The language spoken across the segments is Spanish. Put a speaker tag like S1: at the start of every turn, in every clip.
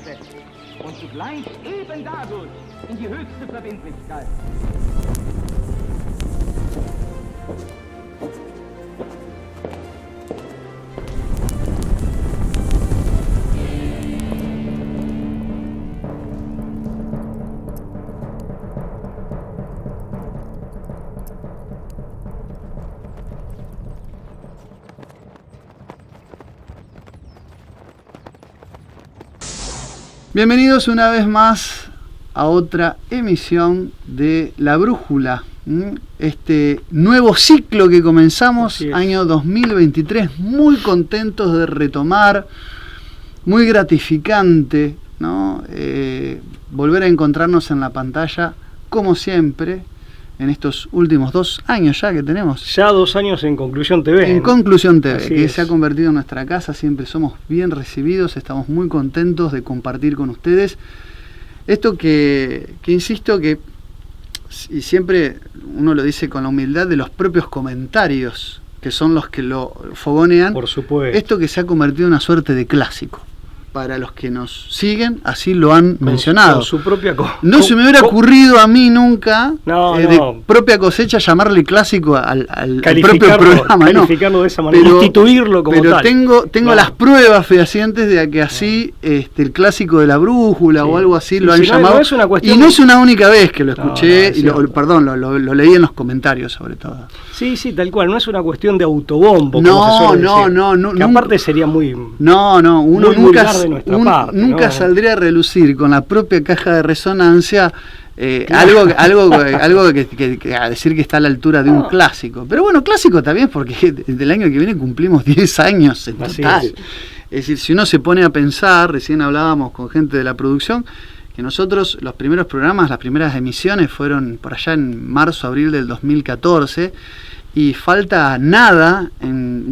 S1: gesetzt und zugleich eben dadurch in die höchste Verbindlichkeit.
S2: Bienvenidos una vez más a otra emisión de La Brújula, este nuevo ciclo que comenzamos, año 2023, muy contentos de retomar, muy gratificante, ¿no? Volver a encontrarnos en la pantalla, como siempre, en estos últimos 2 años ya que tenemos.
S3: Ya 2 años en Conclusión TV.
S2: En Conclusión TV,
S3: Así
S2: que
S3: es.
S2: se ha convertido en nuestra casa, siempre somos bien recibidos, estamos muy contentos de compartir con ustedes esto que insisto, que y siempre uno lo dice con la humildad de los propios comentarios, que son los que lo fogonean.
S3: Por supuesto.
S2: Esto que se ha convertido en una suerte de clásico. Para los que nos siguen, así lo han mencionado.
S3: Con su propia
S2: no se me hubiera ocurrido a mí nunca, de propia cosecha, llamarle clásico al propio programa.
S3: Calificarlo de esa manera, instituirlo como
S2: pero
S3: tal.
S2: tengo las pruebas fehacientes de que así el clásico de La Brújula o algo así lo han llamado.
S3: No es una cuestión...
S2: Y no es una única vez que lo escuché, lo leí en los comentarios sobre todo.
S3: Sí, tal cual, no es una cuestión de autobombo.
S2: No,
S3: que aparte sería muy...
S2: uno
S3: muy
S2: nunca...
S3: de nuestra parte,
S2: nunca saldría a relucir con la propia caja de resonancia algo que a decir que está a la altura de un clásico. Pero bueno, clásico también porque del año que viene cumplimos 10 años en total. Es decir, si uno se pone a pensar, recién hablábamos con gente de la producción, que nosotros los primeros programas, las primeras emisiones fueron por allá en marzo, abril del 2014, y falta nada,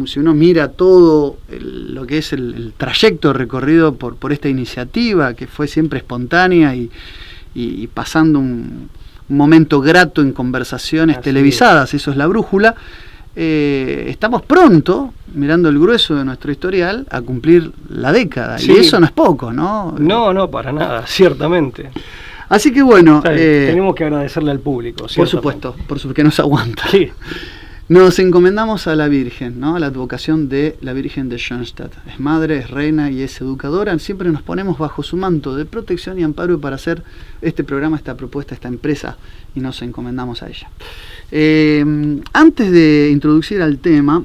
S2: si uno mira todo lo que es el trayecto recorrido por esta iniciativa, que fue siempre espontánea y pasando un momento grato en conversaciones televisadas, eso es La Brújula. Estamos pronto, mirando el grueso de nuestro historial, a cumplir la década, y eso no es poco, ¿no?
S3: No, para nada, ciertamente.
S2: Así que bueno...
S3: tenemos que agradecerle al público,
S2: por supuesto, que nos aguanta.
S3: Sí.
S2: Nos encomendamos a la Virgen, ¿no? A la advocación de la Virgen de Schoenstatt. Es madre, es reina y es educadora. Siempre nos ponemos bajo su manto de protección y amparo para hacer este programa, esta propuesta, esta empresa, y nos encomendamos a ella. Antes de introducir al tema,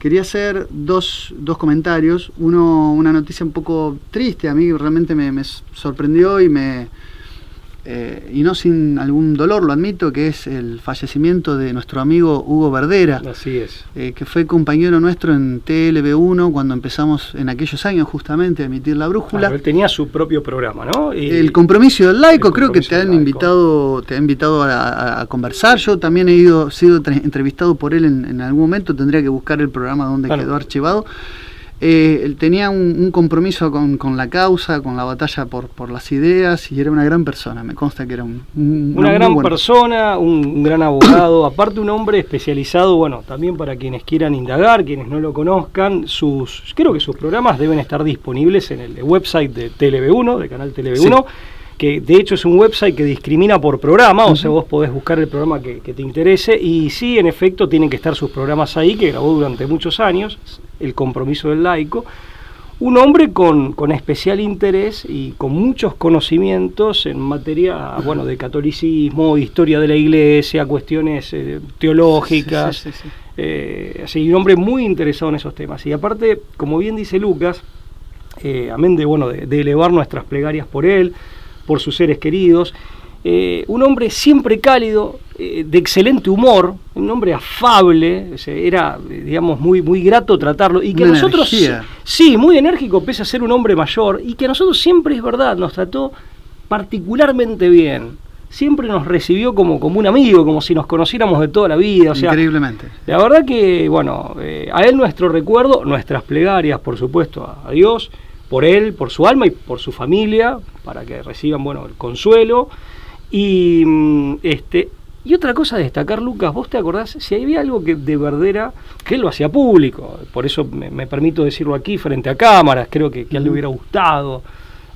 S2: quería hacer dos comentarios. Uno, una noticia un poco triste, a mí realmente me sorprendió y no sin algún dolor, lo admito, que es el fallecimiento de nuestro amigo Hugo Verdera.
S3: Así es.
S2: Que fue compañero nuestro en TLB1 cuando empezamos en aquellos años justamente a emitir La Brújula.
S3: Él tenía su propio programa, ¿no?
S2: El Compromiso del Laico, creo que te ha invitado a conversar. Yo también he sido entrevistado por él en algún momento, tendría que buscar el programa donde quedó archivado. Él tenía un compromiso con la causa, con la batalla por las ideas, y era una gran persona. Me consta que era
S3: una gran persona, un gran abogado, aparte un hombre especializado, bueno, también para quienes quieran indagar, quienes no lo conozcan, creo que sus programas deben estar disponibles en el website de TLB1, de canal TLB1, que de hecho es un website que discrimina por programa, o sea, vos podés buscar el programa que te interese, y sí, en efecto, tienen que estar sus programas ahí, que grabó durante muchos años, El Compromiso del Laico, un hombre con especial interés y con muchos conocimientos en materia, bueno, de catolicismo, historia de la iglesia, cuestiones teológicas, así, un hombre muy interesado en esos temas, y aparte, como bien dice Lucas, amén de elevar nuestras plegarias por él, por sus seres queridos, un hombre siempre cálido, de excelente humor, un hombre afable, era, digamos, muy grato tratarlo, y que a nosotros, sí, muy enérgico, pese a ser un hombre mayor, y que a nosotros siempre, es verdad, nos trató particularmente bien, siempre nos recibió como un amigo, como si nos conociéramos de toda la vida, o sea,
S2: increíblemente.
S3: La verdad que, bueno, a él nuestro recuerdo, nuestras plegarias, por supuesto, a Dios, por él, por su alma y por su familia, para que reciban, bueno, el consuelo. Y otra cosa a destacar, Lucas, ¿vos te acordás si había algo que de Verdera, que él lo hacía público, por eso me permito decirlo aquí frente a cámaras, creo que a él le hubiera gustado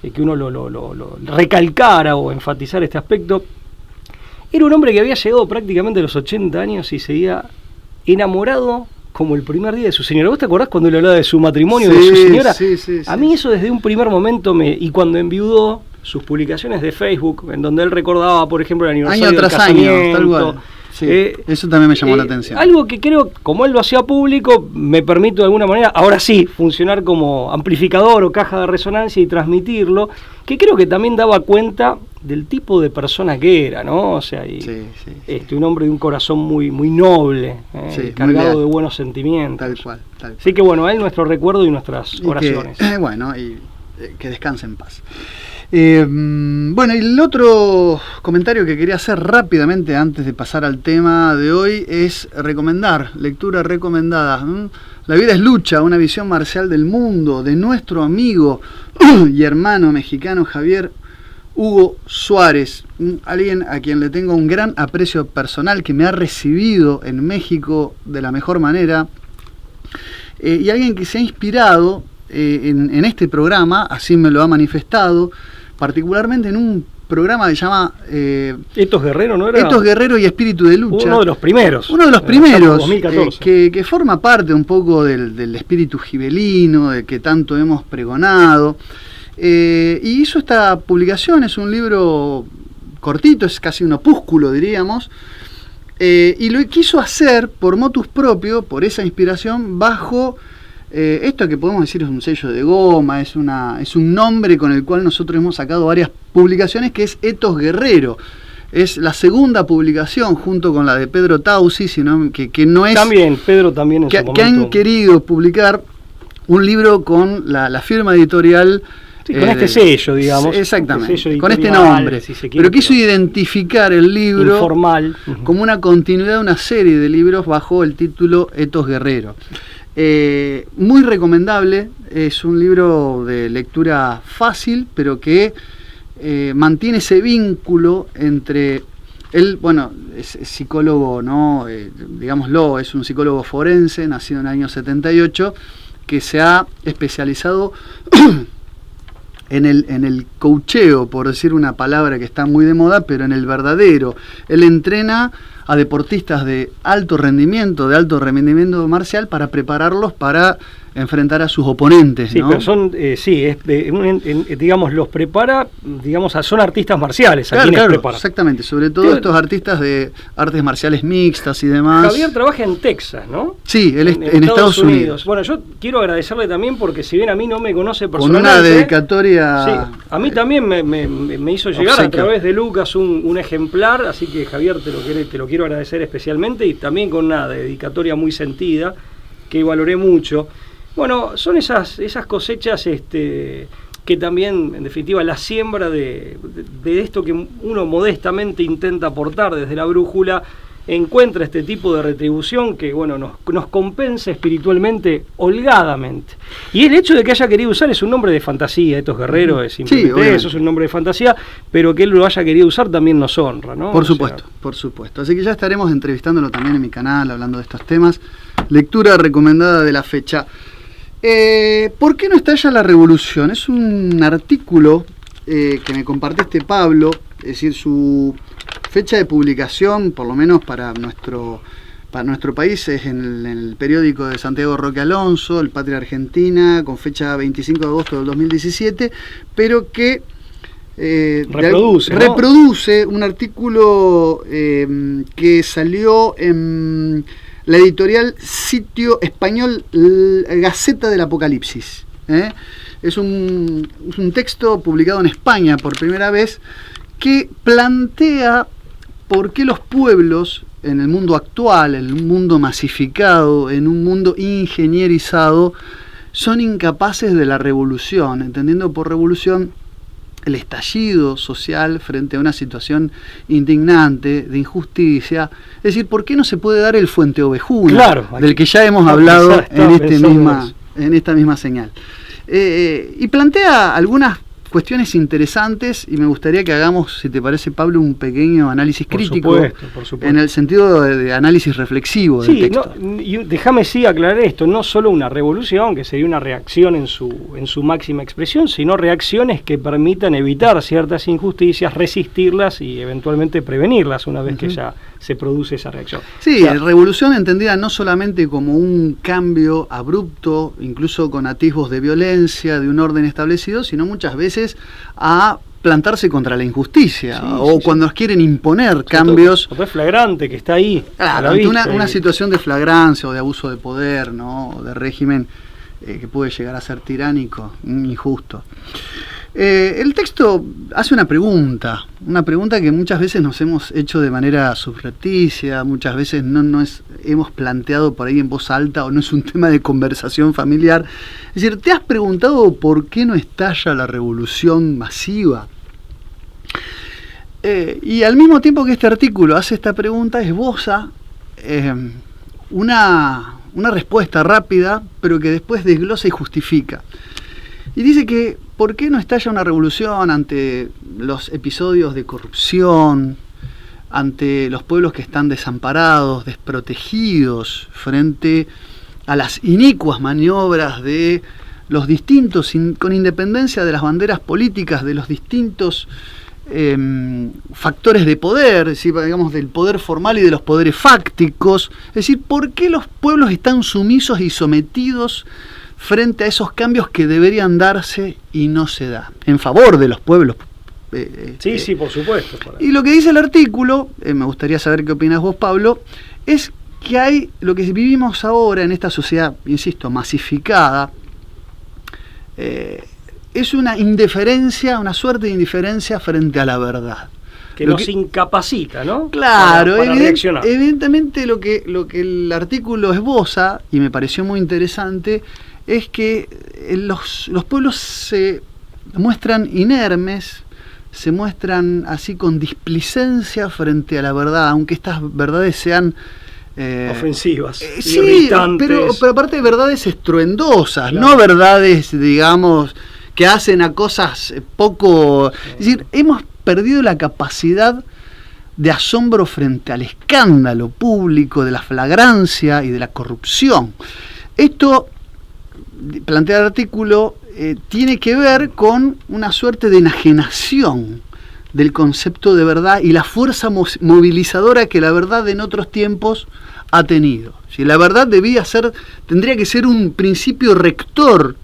S3: que uno lo recalcara o enfatizar este aspecto. Era un hombre que había llegado prácticamente a los 80 años y seguía enamorado como el primer día de su señora. ¿Vos te acordás cuando le hablaba de su matrimonio, de su señora?
S2: Sí,
S3: a mí eso desde un primer momento y cuando enviudó, sus publicaciones de Facebook, en donde él recordaba, por ejemplo, el aniversario
S2: año tras
S3: del casamiento,
S2: año, tal cual. Sí, eso también me llamó la atención.
S3: Algo que creo, como él lo hacía público, me permito de alguna manera, ahora sí, funcionar como amplificador o caja de resonancia y transmitirlo, que creo que también daba cuenta del tipo de persona que era, ¿no? O sea, un hombre de un corazón muy, muy noble, cargado de buenos sentimientos.
S2: Tal cual.
S3: Así que bueno, a él nuestro recuerdo y nuestras oraciones.
S2: Que descanse en paz. Bueno, y el otro comentario que quería hacer rápidamente antes de pasar al tema de hoy es recomendar, lectura recomendada. La vida es lucha, una visión marcial del mundo, de nuestro amigo y hermano mexicano Javier Hugo Suárez, alguien a quien le tengo un gran aprecio personal, que me ha recibido en México de la mejor manera, y alguien que se ha inspirado en este programa, así me lo ha manifestado, particularmente en un programa que se llama
S3: Etos Guerrero, ¿no era?
S2: Etos Guerrero y Espíritu de Lucha.
S3: Uno de los primeros.
S2: Que forma parte un poco del espíritu gibelino, de que tanto hemos pregonado. Y hizo esta publicación, es un libro cortito, es casi un opúsculo, diríamos. Y lo quiso hacer por motus propio, por esa inspiración, bajo... esto que podemos decir es un sello de goma, es un nombre con el cual nosotros hemos sacado varias publicaciones, que es Etos Guerrero. Es la segunda publicación junto con la de Pedro Tausi, sino que no es...
S3: También, Pedro también en su momento.
S2: Que han querido publicar un libro con la firma editorial...
S3: con este sello, digamos.
S2: Exactamente,
S3: sello
S2: con este nombre.
S3: Si quiere,
S2: pero quiso identificar el libro
S3: informal,
S2: como una continuidad de una serie de libros bajo el título Etos Guerrero. Muy recomendable, es un libro de lectura fácil, pero que mantiene ese vínculo entre él, bueno, es psicólogo, ¿no? Digámoslo, es un psicólogo forense, nacido en el año 78, que se ha especializado en el coacheo, por decir una palabra que está muy de moda, pero en el verdadero. Él entrena a deportistas de alto rendimiento marcial, para prepararlos para enfrentar a sus oponentes,
S3: sí,
S2: ¿no?
S3: Pero son, digamos, los prepara, digamos, son artistas marciales,
S2: claro, exactamente, sobre todo estos artistas de artes marciales mixtas y demás.
S3: Javier trabaja en Texas, ¿no?
S2: Sí, él en Estados Unidos.
S3: Bueno, yo quiero agradecerle también, porque si bien a mí no me conoce personalmente...
S2: Con una dedicatoria...
S3: Sí, a mí también me hizo llegar obsequio. A través de Lucas un ejemplar, así que Javier, te lo quiero agradecer especialmente, y también con una dedicatoria muy sentida, que valoré mucho. Bueno, son esas cosechas que también, en definitiva, la siembra de esto que uno modestamente intenta aportar desde la brújula, encuentra este tipo de retribución que, bueno, nos compensa espiritualmente holgadamente. Y el hecho de que haya querido usar, es un nombre de fantasía, Etos Guerrero es simplemente eso, es un nombre de fantasía, pero que él lo haya querido usar también nos honra, ¿no?
S2: Por supuesto. Así que ya estaremos entrevistándolo también en mi canal, hablando de estos temas. Lectura recomendada de la fecha. ¿Por qué no estalla la revolución? Es un artículo que me compartiste, Pablo, es decir, su fecha de publicación, por lo menos para nuestro país, es en el periódico de Santiago Roque Alonso, El Patria Argentina, con fecha 25 de agosto del 2017, pero que reproduce un artículo que salió en la editorial Sitio Español, Gaceta del Apocalipsis. Es un texto publicado en España por primera vez, que plantea por qué los pueblos en el mundo actual, en un mundo masificado, en un mundo ingenierizado, son incapaces de la revolución, entendiendo por revolución el estallido social frente a una situación indignante, de injusticia. Es decir, ¿por qué no se puede dar el Fuenteovejuna, del que ya hemos hablado en esta misma señal? Y plantea algunas cuestiones interesantes y me gustaría que hagamos, si te parece, Pablo, un pequeño análisis crítico.
S3: Por supuesto.
S2: En el sentido de análisis reflexivo del texto.
S3: Y déjame aclarar esto, no solo una revolución, que sería una reacción en su máxima expresión, sino reacciones que permitan evitar ciertas injusticias, resistirlas y eventualmente prevenirlas una vez que ya se produce esa reacción.
S2: Sí, revolución entendida no solamente como un cambio abrupto, incluso con atisbos de violencia, de un orden establecido, sino muchas veces a plantarse contra la injusticia, cuando nos quieren imponer cambios.
S3: Todo es flagrante, que está ahí.
S2: Claro, una situación de flagrancia o de abuso de poder, ¿no? O de régimen que puede llegar a ser tiránico, injusto. El texto hace una pregunta que muchas veces nos hemos hecho de manera subrepticia, muchas veces no hemos planteado por ahí en voz alta o no es un tema de conversación familiar. Es decir, ¿te has preguntado por qué no estalla la revolución masiva? Y al mismo tiempo que este artículo hace esta pregunta, esboza una respuesta rápida, pero que después desglosa y justifica. Y dice que ¿por qué no estalla una revolución ante los episodios de corrupción, ante los pueblos que están desamparados, desprotegidos, frente a las inicuas maniobras de los distintos, con independencia de las banderas políticas, de los distintos factores de poder, es decir, digamos, del poder formal y de los poderes fácticos? Es decir, ¿por qué los pueblos están sumisos y sometidos frente a esos cambios que deberían darse y no se da, en favor de los pueblos?
S3: Sí, por supuesto.
S2: Y lo que dice el artículo, me gustaría saber qué opinas vos, Pablo, es que hay lo que vivimos ahora en esta sociedad, insisto, masificada, es una indiferencia, una suerte de indiferencia frente a la verdad.
S3: Que nos incapacita, ¿no?
S2: Claro,
S3: para reaccionar.
S2: Evidentemente lo que el artículo esboza, y me pareció muy interesante, es que los pueblos se muestran inermes, se muestran así con displicencia frente a la verdad, aunque estas verdades sean
S3: ofensivas,
S2: sí, pero aparte de verdades estruendosas, claro. No verdades, digamos, que hacen a cosas poco... Es decir, hemos perdido la capacidad de asombro frente al escándalo público, de la flagrancia y de la corrupción. Esto, plantea el artículo, tiene que ver con una suerte de enajenación del concepto de verdad y la fuerza movilizadora que la verdad en otros tiempos ha tenido. Si la verdad tendría que ser un principio rector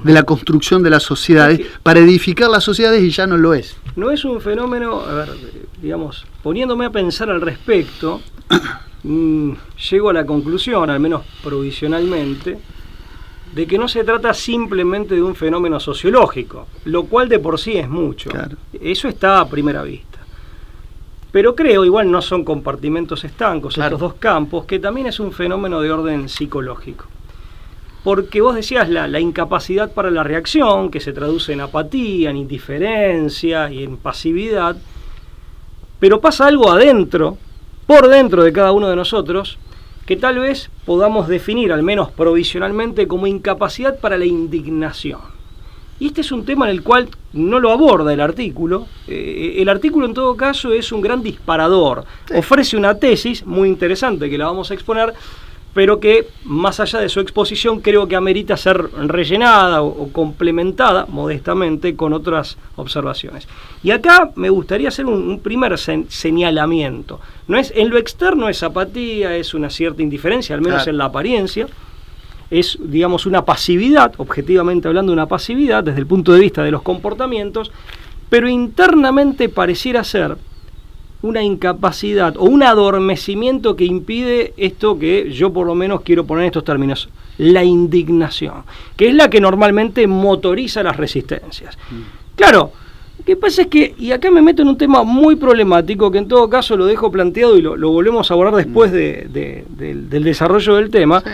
S2: de la construcción de las sociedades, para edificar las sociedades, y ya no lo es.
S3: No es un fenómeno, a ver, digamos, poniéndome a pensar al respecto, llego a la conclusión, al menos provisionalmente, de que no se trata simplemente de un fenómeno sociológico, lo cual de por sí es mucho. Claro. Eso está a primera vista. Pero creo, igual no son compartimentos estancos, claro, estos dos campos, que también es un fenómeno de orden psicológico. Porque vos decías la incapacidad para la reacción, que se traduce en apatía, en indiferencia y en pasividad, pero pasa algo adentro, por dentro de cada uno de nosotros, que tal vez podamos definir, al menos provisionalmente, como incapacidad para la indignación. Y este es un tema en el cual no lo aborda el artículo. El artículo, en todo caso, es un gran disparador. Sí. Ofrece una tesis muy interesante que la vamos a exponer, pero que, más allá de su exposición, creo que amerita ser rellenada o complementada, modestamente, con otras observaciones. Y acá me gustaría hacer un primer señalamiento. No es, en lo externo es apatía, es una cierta indiferencia, al menos claro, en la apariencia. Es, digamos, una pasividad, objetivamente hablando, una pasividad desde el punto de vista de los comportamientos, pero internamente pareciera ser una incapacidad o un adormecimiento que impide esto que yo por lo menos quiero poner en estos términos, la indignación, que es la que normalmente motoriza las resistencias. Claro, lo que pasa es que, y acá me meto en un tema muy problemático, que en todo caso lo dejo planteado y lo volvemos a abordar después del desarrollo del tema, sí,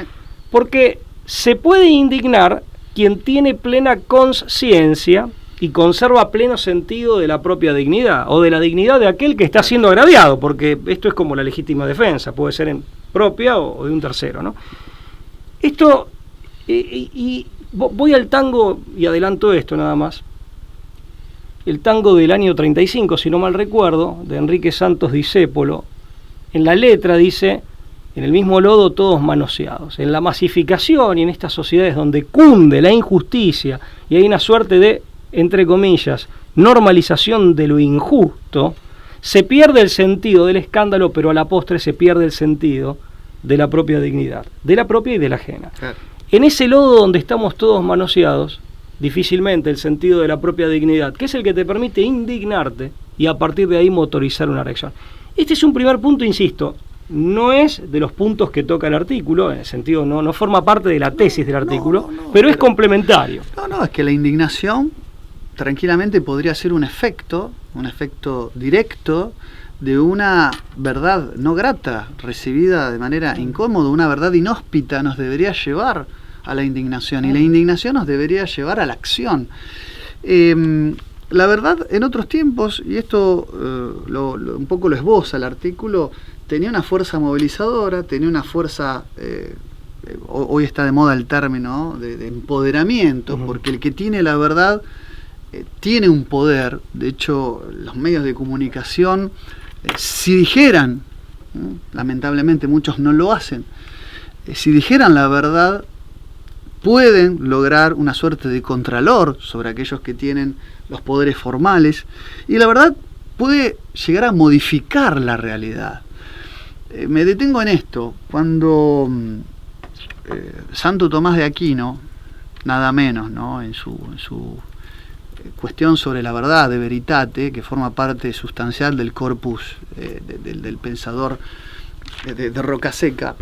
S3: porque se puede indignar quien tiene plena conciencia y conserva pleno sentido de la propia dignidad, o de la dignidad de aquel que está siendo agraviado, porque esto es como la legítima defensa, puede ser en propia o de un tercero, ¿no? Esto, y voy al tango y adelanto esto nada más. el tango del año 35, si no mal recuerdo, de Enrique Santos Discépolo. En la letra dice: en el mismo lodo todos manoseados. En la masificación y en estas sociedades donde cunde la injusticia y hay una suerte de, entre comillas, normalización de lo injusto, se pierde el sentido del escándalo, pero a la postre se pierde el sentido de la propia dignidad, de la propia y de la ajena. Claro. En ese lodo donde estamos todos manoseados, difícilmente el sentido de la propia dignidad, que es el que te permite indignarte y a partir de ahí motorizar una reacción. Este es un primer punto, insisto, no es de los puntos que toca el artículo, en el sentido no forma parte de la tesis del artículo, pero es complementario.
S2: Es que la indignación tranquilamente podría ser un efecto directo de una verdad no grata, recibida de manera incómoda, una verdad inhóspita nos debería llevar a la indignación, y la indignación nos debería llevar a la acción. La verdad, en otros tiempos, y esto un poco lo esboza el artículo, tenía una fuerza movilizadora, tenía una fuerza, hoy está de moda el término de empoderamiento, porque el que tiene la verdad tiene un poder. De hecho, los medios de comunicación, si dijeran, lamentablemente muchos no lo hacen, si dijeran la verdad, pueden lograr una suerte de contralor sobre aquellos que tienen los poderes formales, y la verdad puede llegar a modificar la realidad. Me detengo en esto. Cuando Santo Tomás de Aquino, nada menos, ¿no?, en su cuestión sobre la verdad, de Veritate, que forma parte sustancial del corpus del pensador de Rocaseca,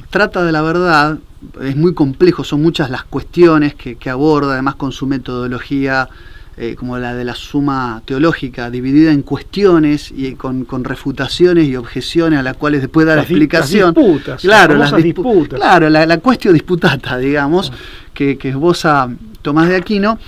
S2: trata de la verdad. Es muy complejo, son muchas las cuestiones que aborda, además con su metodología como la de la Suma Teológica, dividida en cuestiones y con refutaciones y objeciones a las cuales después da la explicación.
S3: Las disputas,
S2: claro,
S3: las disputas.
S2: Claro, la cuestión disputata, digamos, que esboza Tomás de Aquino.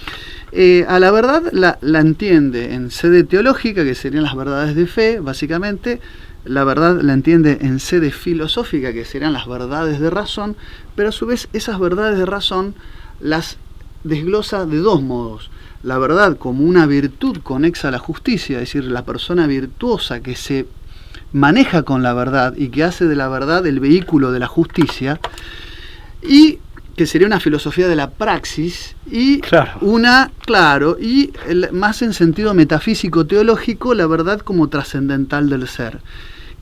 S2: A la verdad la entiende en sede teológica, que serían las verdades de fe, básicamente. La verdad la entiende en sede filosófica, que serían las verdades de razón, pero a su vez esas verdades de razón las desglosa de dos modos. La verdad como una virtud conexa a la justicia, es decir, la persona virtuosa que se maneja con la verdad y que hace de la verdad el vehículo de la justicia, y que sería una filosofía de la praxis, y más en sentido metafísico teológico, la verdad como trascendental del ser.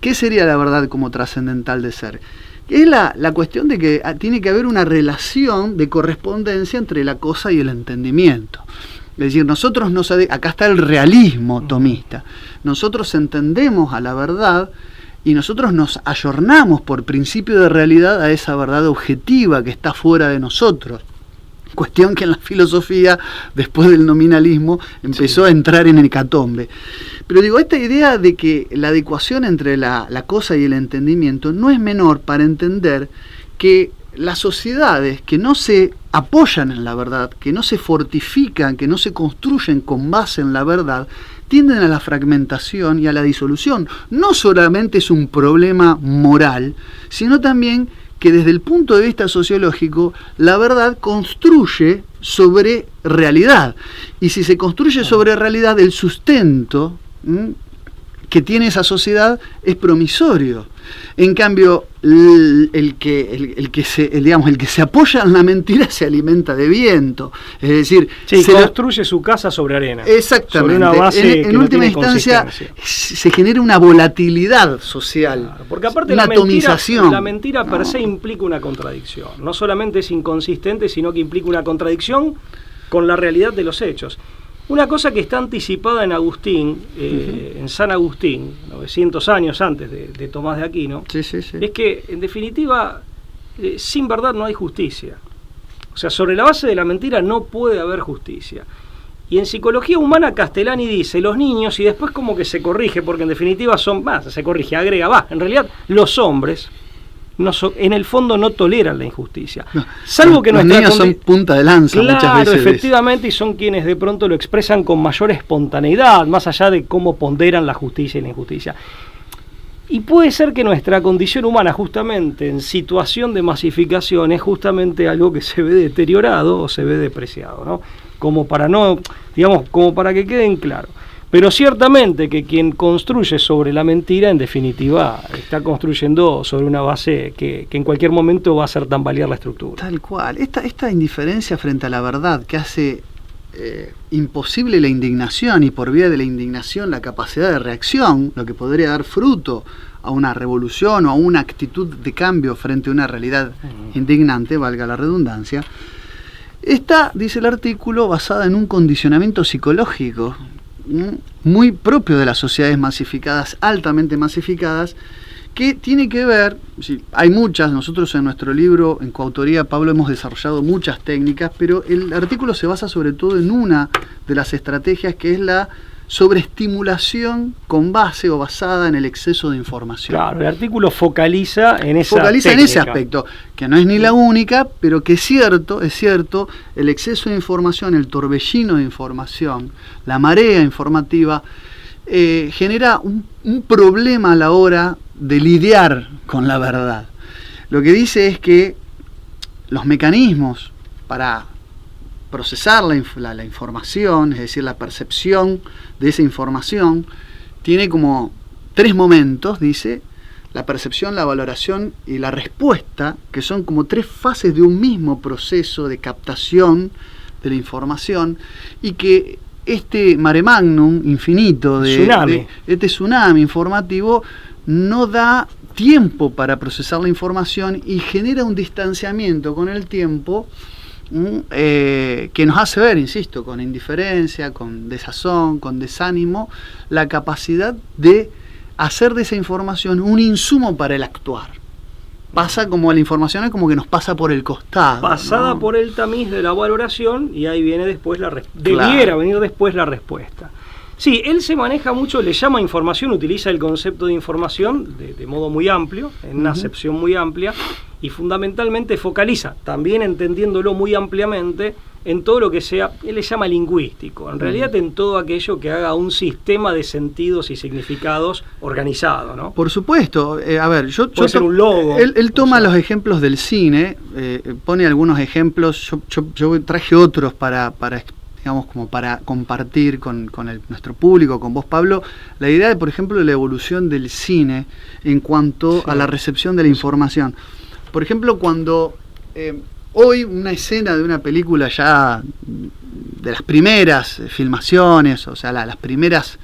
S2: ¿Qué sería la verdad como trascendental del ser? Es la cuestión de que tiene que haber una relación de correspondencia entre la cosa y el entendimiento. Es decir, nosotros acá está el realismo tomista. Nosotros entendemos a la verdad y nosotros nos ayornamos por principio de realidad a esa verdad objetiva que está fuera de nosotros. Cuestión que en la filosofía, después del nominalismo, empezó a entrar en hecatombe. Pero digo, esta idea de que la adecuación entre la cosa y el entendimiento no es menor para entender que las sociedades que no se apoyan en la verdad, que no se fortifican, que no se construyen con base en la verdad, tienden a la fragmentación y a la disolución. No solamente es un problema moral, sino también que desde el punto de vista sociológico, la verdad construye sobre realidad. Y si se construye sobre realidad, el sustento que tiene esa sociedad es promisorio. En cambio, el que se apoya en la mentira se alimenta de viento. Es decir,
S3: se construye su casa sobre arena.
S2: Exactamente.
S3: Sobre una base
S2: en última instancia se genera una volatilidad social.
S3: Claro, porque aparte
S2: una atomización.
S3: La mentira per se implica una contradicción. No solamente es inconsistente, sino que implica una contradicción con la realidad de los hechos. Una cosa que está anticipada en Agustín, en San Agustín, 900 años antes de Tomás de Aquino, es que, en definitiva, sin verdad no hay justicia. O sea, sobre la base de la mentira no puede haber justicia. Y en Psicología Humana, Castellani dice, los niños, y después como que se corrige, porque en definitiva agrega, en realidad los hombres, en el fondo no toleran la injusticia. Salvo que
S2: los niños son punta de lanza muchas veces.
S3: Efectivamente, y son quienes de pronto lo expresan con mayor espontaneidad, más allá de cómo ponderan la justicia y la injusticia. Y puede ser que nuestra condición humana, justamente en situación de masificación, es justamente algo que se ve deteriorado o se ve depreciado, ¿no? como para no, digamos, como para que queden claros. Pero ciertamente que quien construye sobre la mentira, en definitiva, está construyendo sobre una base que en cualquier momento va a hacer tambalear la estructura.
S2: Tal cual. Esta indiferencia frente a la verdad que hace imposible la indignación, y por vía de la indignación la capacidad de reacción, lo que podría dar fruto a una revolución o a una actitud de cambio frente a una realidad indignante, valga la redundancia, está, dice el artículo, basada en un condicionamiento psicológico muy propio de las sociedades masificadas, altamente masificadas, que tiene que ver, hay muchas, nosotros en nuestro libro, en coautoría, Pablo, hemos desarrollado muchas técnicas, pero el artículo se basa sobre todo en una de las estrategias, que es la sobreestimulación con base o basada en el exceso de información.
S3: Claro, el artículo focaliza en esa
S2: Focaliza
S3: técnica.
S2: en ese aspecto, que no es ni la única, pero que es cierto, el exceso de información, el torbellino de información, la marea informativa, genera un problema a la hora de lidiar con la verdad. Lo que dice es que los mecanismos para procesar la información, es decir, la percepción de esa información, tiene como 3 momentos, dice: la percepción, la valoración y la respuesta, que son como 3 fases de un mismo proceso de captación de la información, y que este mare magnum infinito este tsunami informativo no da tiempo para procesar la información y genera un distanciamiento con el tiempo que nos hace ver, insisto, con indiferencia, con desazón, con desánimo, la capacidad de hacer de esa información un insumo para el actuar. Pasa como la información es como que nos pasa por el costado.
S3: Pasada, ¿no?, por el tamiz de la valoración, y ahí viene después debiera venir después la respuesta. Sí, él se maneja mucho, le llama información, utiliza el concepto de información de modo muy amplio, en una acepción muy amplia, y fundamentalmente focaliza, también entendiéndolo muy ampliamente, en todo lo que sea, él le llama lingüístico, en realidad en todo aquello que haga un sistema de sentidos y significados organizado, ¿no?
S2: Por supuesto, a ver,
S3: puede ser un logo.
S2: Él toma los ejemplos del cine, pone algunos ejemplos, yo traje otros para digamos, como para compartir con nuestro público, con vos, Pablo, la idea de, por ejemplo, de la evolución del cine en cuanto a la recepción de la información. Por ejemplo, cuando hoy una escena de una película, ya de las primeras filmaciones, o sea, las primeras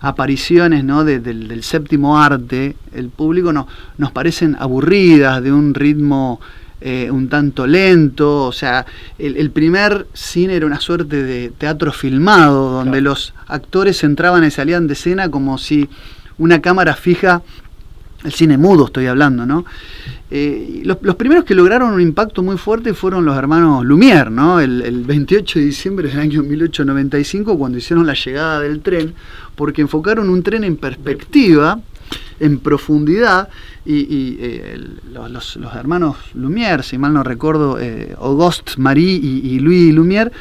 S2: apariciones, ¿no?, del séptimo arte, el público nos parecen aburridas, de un ritmo un tanto lento. O sea, el primer cine era una suerte de teatro filmado, donde los actores entraban y salían de escena como si una cámara fija, el cine mudo estoy hablando, ¿no? Los primeros que lograron un impacto muy fuerte fueron los hermanos Lumière, ¿no? El 28 de diciembre del año 1895, cuando hicieron La llegada del tren, porque enfocaron un tren en perspectiva, en profundidad, y los hermanos Lumière, si mal no recuerdo, Auguste Marie y Louis Lumière,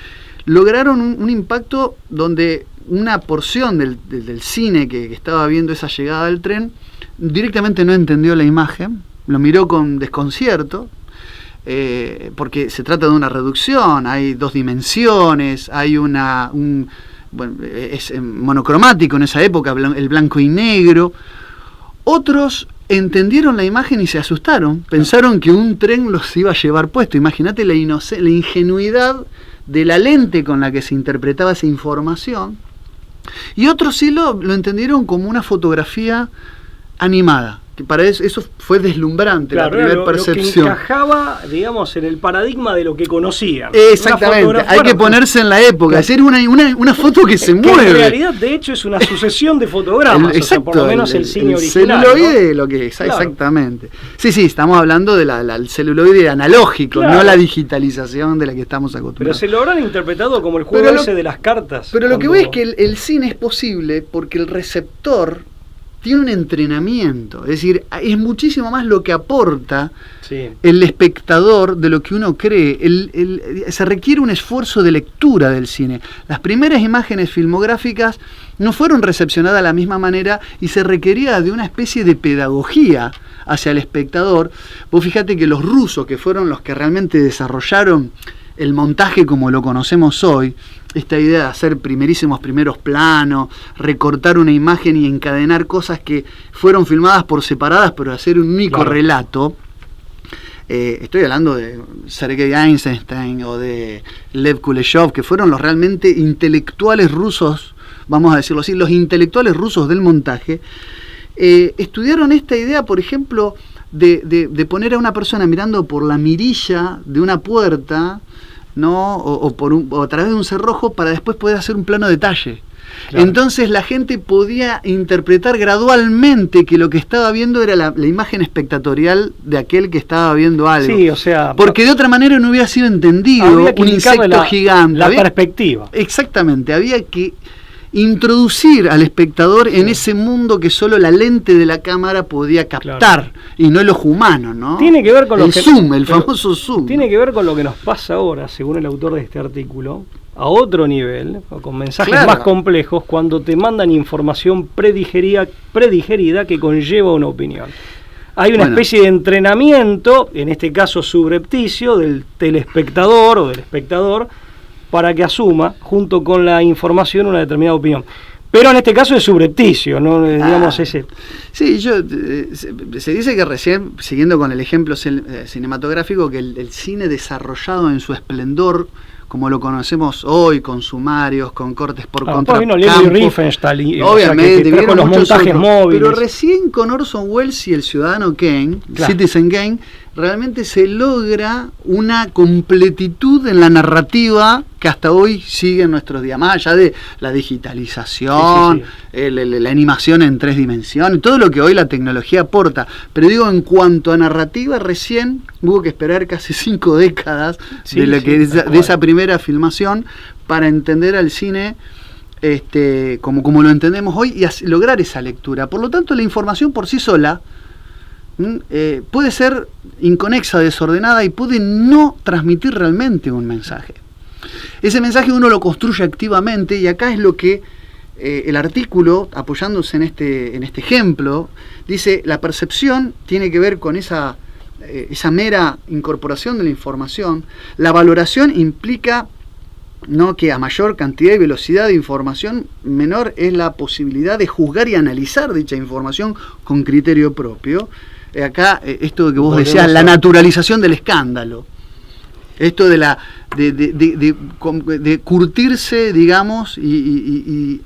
S2: lograron un impacto donde una porción del cine que estaba viendo esa llegada del tren directamente no entendió la imagen, lo miró con desconcierto, porque se trata de una reducción, hay 2 dimensiones, hay es monocromático en esa época, el blanco y negro. Otros entendieron la imagen y se asustaron, pensaron que un tren los iba a llevar puesto. Imagínate la ingenuidad de la lente con la que se interpretaba esa información. Y otros sí lo entendieron como una fotografía animada, que para eso fue deslumbrante, claro, la primera percepción.
S3: Lo que encajaba, digamos, en el paradigma de lo que conocían.
S2: Exactamente, hay que ponerse en la época, es una foto que se mueve.
S3: En realidad, de hecho, es una sucesión de fotogramas,
S2: exacto,
S3: o sea, por lo menos el cine original.
S2: El celuloide, ¿no?, lo que es,
S3: claro.
S2: Exactamente. Sí, estamos hablando del celuloide analógico, claro, no la digitalización de la que estamos acostumbrados.
S3: Pero se lo habrán interpretado como el juego ese de las cartas.
S2: Pero lo que voy es que el cine es posible porque el receptor tiene un entrenamiento, es decir, es muchísimo más lo que aporta el espectador de lo que uno cree. Se requiere un esfuerzo de lectura del cine. Las primeras imágenes filmográficas no fueron recepcionadas de la misma manera y se requería de una especie de pedagogía hacia el espectador. Vos fíjate que los rusos, que fueron los que realmente desarrollaron el montaje como lo conocemos hoy, esta idea de hacer primeros planos, recortar una imagen y encadenar cosas que fueron filmadas por separadas, pero hacer un único relato. Estoy hablando de Sergei Eisenstein o de Lev Kuleshov, que fueron los realmente intelectuales rusos, vamos a decirlo así, los intelectuales rusos del montaje. Estudiaron esta idea, por ejemplo, de poner a una persona mirando por la mirilla de una puerta, ¿no? o a través de un cerrojo, para después poder hacer un plano detalle. Claro. Entonces la gente podía interpretar gradualmente que lo que estaba viendo era la imagen espectatorial de aquel que estaba viendo algo.
S3: Sí, o sea,
S2: porque de otra manera no hubiera sido entendido un insecto gigante.
S3: La perspectiva.
S2: Exactamente, había que introducir al espectador en ese mundo que solo la lente de la cámara podía captar, y no el ojo humano, ¿no?
S3: Tiene que ver con
S2: el zoom, el famoso zoom.
S3: Tiene que ver con lo que nos pasa ahora, según el autor de este artículo, a otro nivel, con mensajes más complejos, cuando te mandan información predigerida que conlleva una opinión. Hay una especie de entrenamiento, en este caso subrepticio, del telespectador o del espectador, para que asuma, junto con la información, una determinada opinión. Pero en este caso es subrepticio, ¿no? Digamos ese. Sí,
S2: se dice que recién, siguiendo con el ejemplo cinematográfico, que el cine desarrollado en su esplendor, como lo conocemos hoy, con sumarios, con cortes por contracampo,
S3: Riefenstahl,
S2: obviamente,
S3: o sea, con los montajes móviles.
S2: Pero recién con Orson Welles y El Ciudadano Kane, Citizen Kane, realmente se logra una completitud en la narrativa que hasta hoy sigue en nuestros días, más allá de la digitalización, la animación en 3 dimensiones, todo lo que hoy la tecnología aporta. Pero digo, en cuanto a narrativa, recién hubo que esperar casi 5 décadas de esa primera filmación para entender al cine como lo entendemos hoy y lograr esa lectura. Por lo tanto, la información por sí sola puede ser inconexa, desordenada y puede no transmitir realmente un mensaje. Ese mensaje uno lo construye activamente, y acá es lo que el artículo, apoyándose en este ejemplo, dice: la percepción tiene que ver con esa mera incorporación de la información. La valoración implica, ¿no?, que a mayor cantidad y velocidad de información, menor es la posibilidad de juzgar y analizar dicha información con criterio propio. Acá, esto que vos decías, la naturalización del escándalo. Esto de curtirse, digamos, y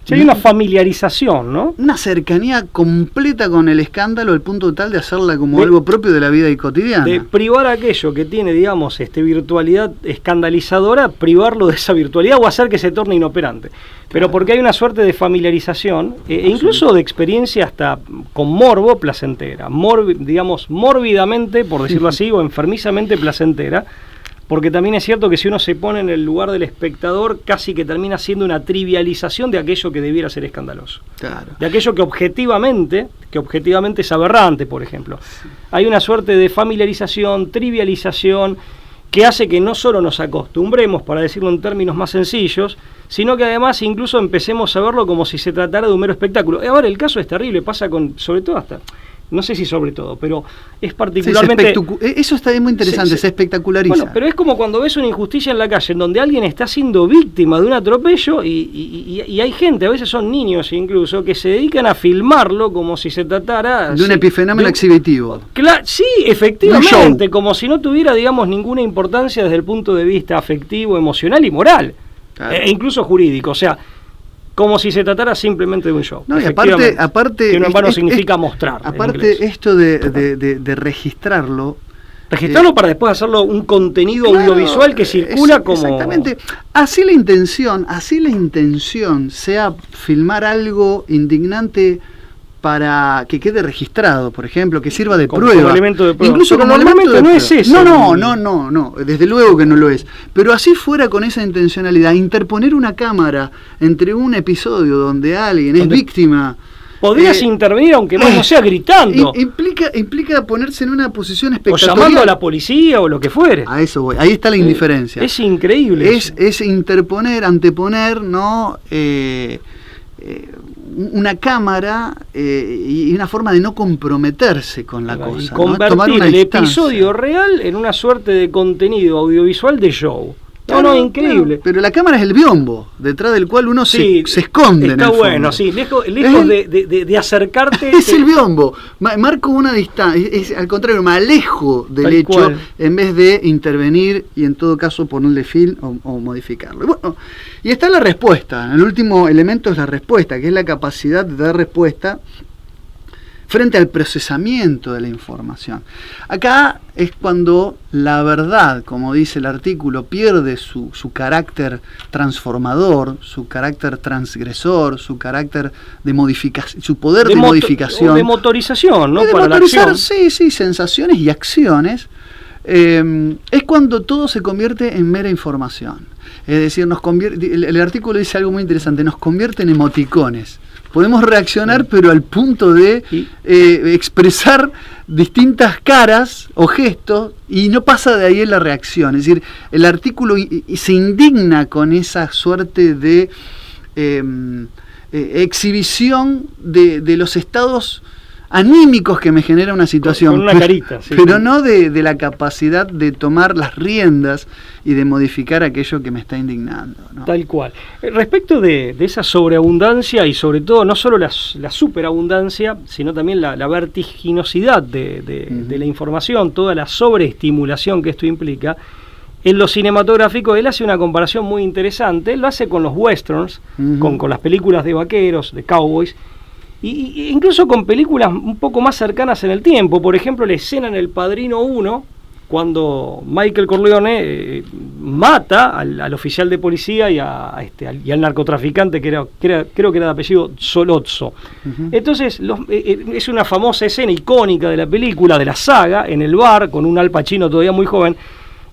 S3: hay una familiarización, ¿no?
S2: Una cercanía completa con el escándalo, al punto tal de hacerla como algo propio de la vida y cotidiana.
S3: De privar aquello que tiene, digamos, virtualidad escandalizadora, privarlo de esa virtualidad o hacer que se torne inoperante. Pero porque hay una suerte de familiarización, e incluso de experiencia hasta con morbo placentera, digamos, mórbidamente, por decirlo así, o enfermizamente placentera. Porque también es cierto que si uno se pone en el lugar del espectador, casi que termina siendo una trivialización de aquello que debiera ser escandaloso.
S2: Claro.
S3: De aquello que objetivamente es aberrante, por ejemplo. Hay una suerte de familiarización, trivialización, que hace que no solo nos acostumbremos, para decirlo en términos más sencillos, sino que además incluso empecemos a verlo como si se tratara de un mero espectáculo. Ahora el caso es terrible, pasa sobre todo hasta... No sé si sobre todo, pero es particularmente...
S2: eso está muy interesante, se espectaculariza.
S3: Bueno, pero es como cuando ves una injusticia en la calle, en donde alguien está siendo víctima de un atropello y hay gente, a veces son niños incluso, que se dedican a filmarlo como si se tratara...
S2: De un epifenómeno exhibitivo.
S3: Sí, efectivamente, como si no tuviera, digamos, ninguna importancia desde el punto de vista afectivo, emocional y moral, e incluso jurídico, o sea... Como si se tratara simplemente de un show.
S2: No, y aparte
S3: que no en vano significa mostrar.
S2: Aparte, esto de registrarlo.
S3: Registrarlo para después hacerlo un contenido audiovisual que circula como.
S2: Exactamente. Así la intención sea filmar algo indignante para que quede registrado, por ejemplo, que sirva de prueba.
S3: Como elemento de prueba.
S2: Incluso
S3: pero normalmente no es eso.
S2: No, desde luego que no lo es. Pero así fuera, con esa intencionalidad, interponer una cámara entre un episodio donde alguien es víctima...
S3: Podrías intervenir, aunque no sea gritando.
S2: Implica ponerse en una posición espectacular.
S3: O llamando a la policía o lo que fuere.
S2: A eso voy. Ahí está la indiferencia.
S3: Es increíble.
S2: Es interponer, anteponer, ¿no? una cámara y una forma de no comprometerse con la cosa.
S3: Y convertir el episodio real en una suerte de contenido audiovisual de show.
S2: Claro,
S3: increíble.
S2: Claro, pero la cámara es el biombo, detrás del cual uno se esconde.
S3: Está bueno, sí, lejos de acercarte.
S2: Es el biombo. Marco una distancia, al contrario, me alejo del hecho cual. En vez de intervenir y en todo caso ponerle fin o modificarlo. Bueno, y está la respuesta. El último elemento es la respuesta, que es la capacidad de dar respuesta frente al procesamiento de la información. Acá es cuando la verdad, como dice el artículo, pierde su carácter transformador, su carácter transgresor, su carácter de modificación, su poder de modificación.
S3: De motorización, ¿no?
S2: De para motorizar, sí, sensaciones y acciones. Es cuando todo se convierte en mera información. Es decir, el artículo dice algo muy interesante, nos convierte en emoticones. Podemos reaccionar, pero al punto de expresar distintas caras o gestos, y no pasa de ahí en la reacción. Es decir, el artículo se indigna con esa suerte de exhibición de los estados anímicos que me genera una situación,
S3: con una carita, sí,
S2: pero no de la capacidad de tomar las riendas y de modificar aquello que me está indignando, ¿no?
S3: Tal cual. Respecto de esa sobreabundancia y sobre todo no solo la superabundancia, sino también la vertiginosidad de la información, toda la sobreestimulación que esto implica, en lo cinematográfico él hace una comparación muy interesante. Él lo hace con los westerns, con las películas de vaqueros, de cowboys, y incluso con películas un poco más cercanas en el tiempo. Por ejemplo, la escena en El Padrino 1, cuando Michael Corleone mata al oficial de policía y al narcotraficante creo que era de apellido Solozzo. Entonces es una famosa escena icónica de la película, de la saga, en el bar con un Al Pacino todavía muy joven.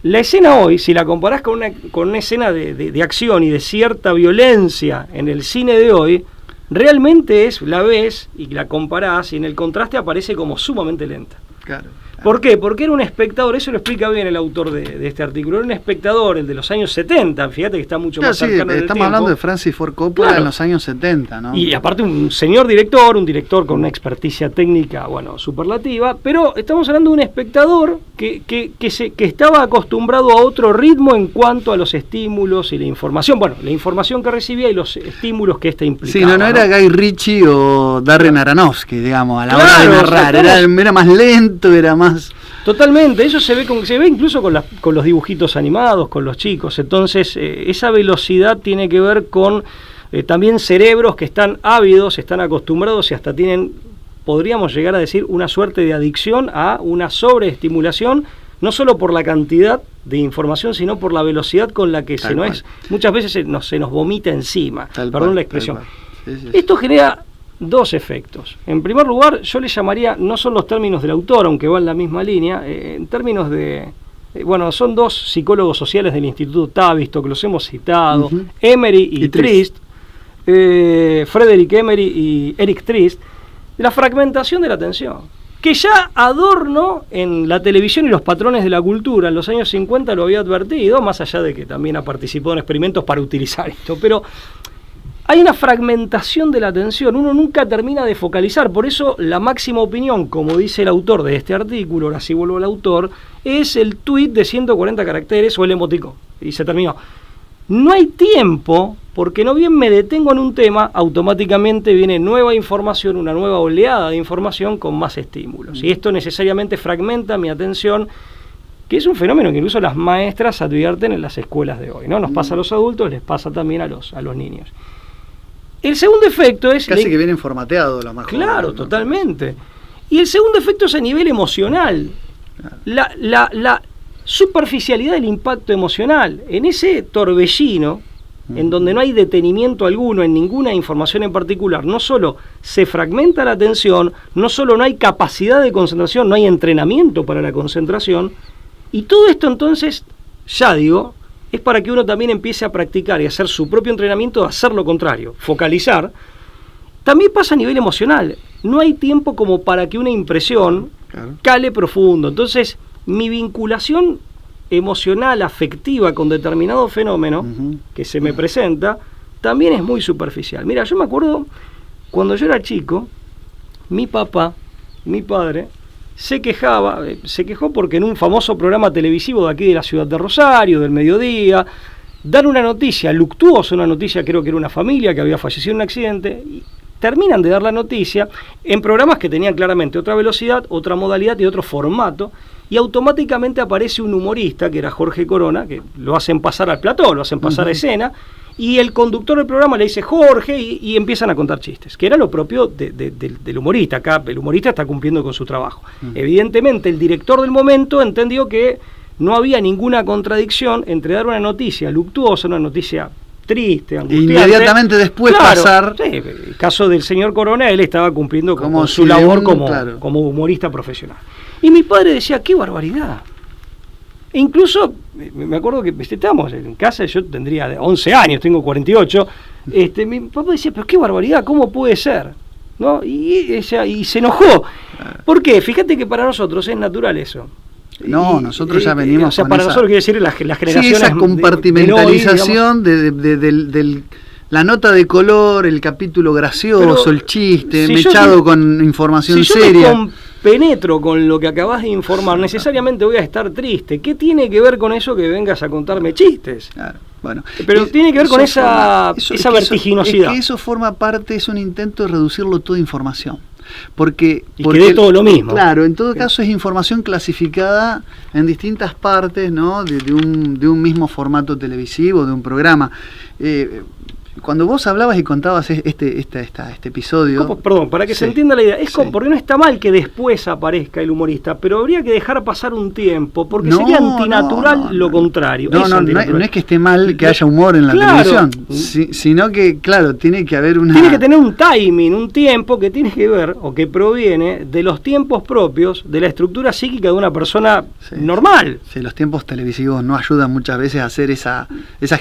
S3: La escena hoy, si la comparás con una escena de acción y de cierta violencia en el cine de hoy, realmente la ves y la comparás y en el contraste aparece como sumamente lenta.
S2: Claro.
S3: ¿Por qué? Porque era un espectador, eso lo explica bien el autor de este artículo, era un espectador, el de los años 70, fíjate que está mucho más cercano del
S2: estamos
S3: tiempo.
S2: Hablando de Francis Ford Coppola en los años 70, ¿no?
S3: Y aparte un señor director, un director con una experticia técnica, superlativa, pero estamos hablando de un espectador que estaba acostumbrado a otro ritmo en cuanto a los estímulos y la información. Bueno, la información que recibía y los estímulos que ésta implicaba.
S2: Sí, no era Guy Ritchie o Darren Aronofsky, digamos, a la hora de narrar, era más lento, era más...
S3: Totalmente, eso se ve incluso con los dibujitos animados, con los chicos. Entonces, esa velocidad tiene que ver con también cerebros que están ávidos, están acostumbrados y hasta tienen, podríamos llegar a decir, una suerte de adicción a una sobreestimulación, no solo por la cantidad de información, sino por la velocidad con la que muchas veces se nos vomita encima. Perdón la expresión. Sí. Esto genera dos efectos. En primer lugar, yo le llamaría, no son los términos del autor, aunque va en la misma línea, en términos de... son dos psicólogos sociales del Instituto Tavistock, los hemos citado, Emery y Trist, Frederick Emery y Eric Trist, la fragmentación de la atención, que ya Adorno en la televisión y los patrones de la cultura en los años 50 lo había advertido, más allá de que también ha participado en experimentos para utilizar esto, pero... hay una fragmentación de la atención, uno nunca termina de focalizar, por eso la máxima opinión, como dice el autor de este artículo, ahora sí vuelvo al autor, es el tuit de 140 caracteres o el emoticón, y se terminó. No hay tiempo, porque no bien me detengo en un tema, automáticamente viene nueva información, una nueva oleada de información con más estímulos, y esto necesariamente fragmenta mi atención, que es un fenómeno que incluso las maestras advierten en las escuelas de hoy, ¿no? Nos pasa a los adultos, les pasa también a los niños. El segundo efecto es...
S2: Casi que vienen formateados los más jóvenes.
S3: Claro, totalmente. Y el segundo efecto es a nivel emocional. La superficialidad del impacto emocional. En ese torbellino, en donde no hay detenimiento alguno en ninguna información en particular, no solo se fragmenta la atención, no solo no hay capacidad de concentración, no hay entrenamiento para la concentración, y todo esto entonces, ya digo... es para que uno también empiece a practicar y hacer su propio entrenamiento de hacer lo contrario, focalizar. También pasa a nivel emocional. No hay tiempo como para que una impresión cale profundo. Entonces, mi vinculación emocional, afectiva con determinado fenómeno que se me presenta, también es muy superficial. Mira, yo me acuerdo Cuando yo era chico, mi padre, se quejó porque en un famoso programa televisivo de aquí de la ciudad de Rosario, del mediodía, dan una noticia luctuosa, una noticia, creo que era una familia que había fallecido en un accidente, y terminan de dar la noticia en programas que tenían claramente otra velocidad, otra modalidad y otro formato, y automáticamente aparece un humorista, que era Jorge Corona, que lo hacen pasar al plató, lo hacen pasar a escena, y el conductor del programa le dice Jorge, y empiezan a contar chistes, que era lo propio del humorista. Acá el humorista está cumpliendo con su trabajo. Evidentemente el director del momento entendió que no había ninguna contradicción entre dar una noticia luctuosa, una noticia triste, angustiante,
S2: inmediatamente después pasar.
S3: Sí, el caso del señor Corona, él estaba cumpliendo con su labor como humorista profesional. Y mi padre decía, qué barbaridad. E incluso, me acuerdo que estábamos en casa, yo tendría 11 años, tengo 48, mi papá decía, pero qué barbaridad, ¿cómo puede ser? ¿No? Y se enojó. ¿Por qué? Fíjate que para nosotros es natural eso.
S2: No, nosotros ya venimos.
S3: O sea, para nosotros quiere decir las generaciones.
S2: Sí, esa compartimentalización de la nota de color, el capítulo gracioso, el chiste, mechado con información seria.
S3: Si yo me compenetro con lo que acabas de informar, necesariamente voy a estar triste. ¿Qué tiene que ver con eso que vengas a contarme chistes?
S2: Claro, bueno.
S3: Pero tiene que ver con esa vertiginosidad.
S2: Es que eso forma parte, es un intento de reducirlo todo a información. Porque
S3: que dé todo lo mismo.
S2: Claro, en todo caso es información clasificada en distintas partes, ¿no? de un mismo formato televisivo, de un programa. Cuando vos hablabas y contabas este episodio...
S3: Perdón, para que se entienda la idea, porque no está mal que después aparezca el humorista, pero habría que dejar pasar un tiempo, porque sería antinatural lo contrario.
S2: No es que esté mal que haya humor en la televisión, sino que, claro, tiene que haber una...
S3: Tiene que tener un timing, un tiempo que tiene que ver, o que proviene de los tiempos propios de la estructura psíquica de una persona normal.
S2: Sí, los tiempos televisivos no ayudan muchas veces a hacer esa